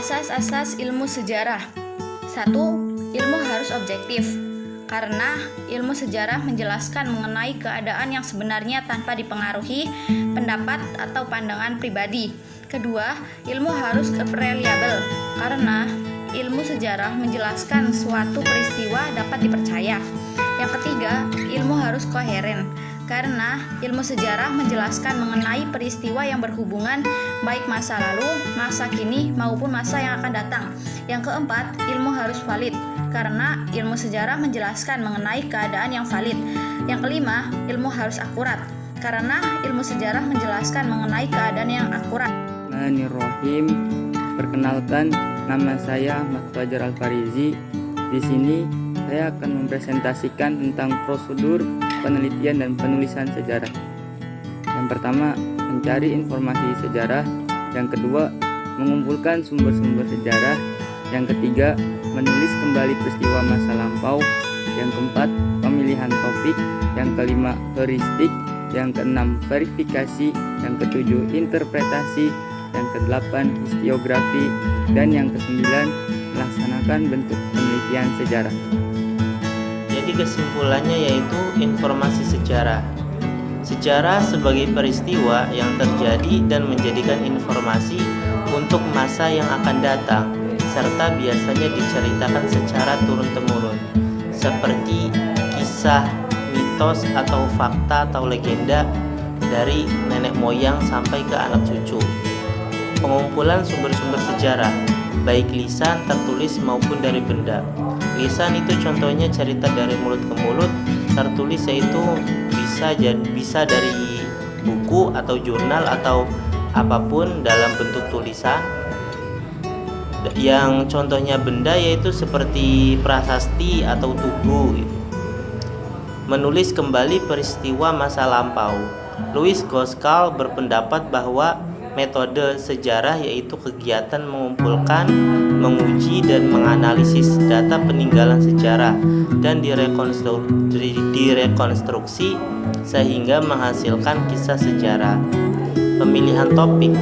Asas-asas ilmu sejarah. 1. Ilmu harus objektif, karena ilmu sejarah menjelaskan mengenai keadaan yang sebenarnya tanpa dipengaruhi pendapat atau pandangan pribadi. Kedua, ilmu harus reliable, karena ilmu sejarah menjelaskan suatu peristiwa dapat dipercaya. Yang ketiga, ilmu harus koheren, karena ilmu sejarah menjelaskan mengenai peristiwa yang berhubungan baik masa lalu, masa kini, maupun masa yang akan datang. Yang keempat, ilmu harus valid, karena ilmu sejarah menjelaskan mengenai keadaan yang valid. Yang kelima, ilmu harus akurat, karena ilmu sejarah menjelaskan mengenai keadaan yang akurat. Bismillahirrahmanirrahim. Perkenalkan, nama saya Ahmad Fajar Al-Farizi. Di sini saya akan mempresentasikan tentang prosedur penelitian dan penulisan sejarah. Yang pertama, mencari informasi sejarah. Yang kedua, mengumpulkan sumber-sumber sejarah. Yang ketiga, menulis kembali peristiwa masa lampau. Yang keempat, pemilihan topik. Yang kelima, heuristik. Yang keenam, verifikasi. Yang ketujuh, interpretasi. Yang kedelapan, historiografi. Dan yang kesembilan, melaksanakan bentuk penelitian sejarah. Jadi kesimpulannya yaitu informasi sejarah. Sejarah sebagai peristiwa yang terjadi dan menjadikan informasi untuk masa yang akan datang, serta biasanya diceritakan secara turun-temurun, seperti kisah, mitos atau fakta atau legenda dari nenek moyang sampai ke anak cucu. Pengumpulan sumber-sumber sejarah, baik lisan, tertulis maupun dari benda. Lisan itu contohnya cerita dari mulut ke mulut, tertulis yaitu bisa dari buku atau jurnal atau apapun dalam bentuk tulisan. Yang contohnya benda yaitu seperti prasasti atau tugu. Menulis kembali peristiwa masa lampau. Louis Goskal berpendapat bahwa metode sejarah yaitu kegiatan mengumpulkan, menguji, dan menganalisis data peninggalan sejarah dan direkonstruksi sehingga menghasilkan kisah sejarah. Pemilihan topik,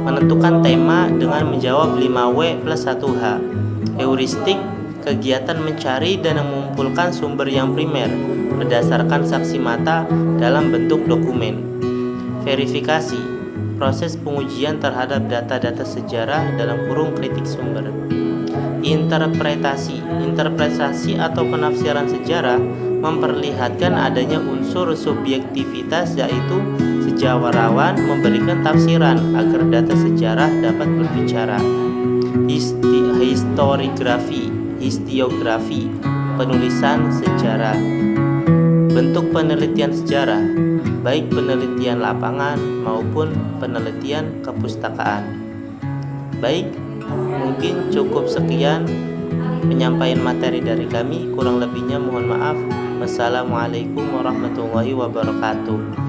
menentukan tema dengan menjawab 5W plus 1H. Heuristik, kegiatan mencari dan mengumpulkan sumber yang primer berdasarkan saksi mata dalam bentuk dokumen. Verifikasi, proses pengujian terhadap data-data sejarah dalam kurung kritik sumber. Interpretasi atau penafsiran sejarah memperlihatkan adanya unsur subjektivitas, yaitu sejawarawan memberikan tafsiran agar data sejarah dapat berbicara. Historiografi, penulisan sejarah. Bentuk penelitian sejarah, baik penelitian lapangan maupun penelitian kepustakaan. Baik, mungkin cukup sekian penyampaian materi dari kami. Kurang lebihnya mohon maaf. Wassalamualaikum warahmatullahi wabarakatuh.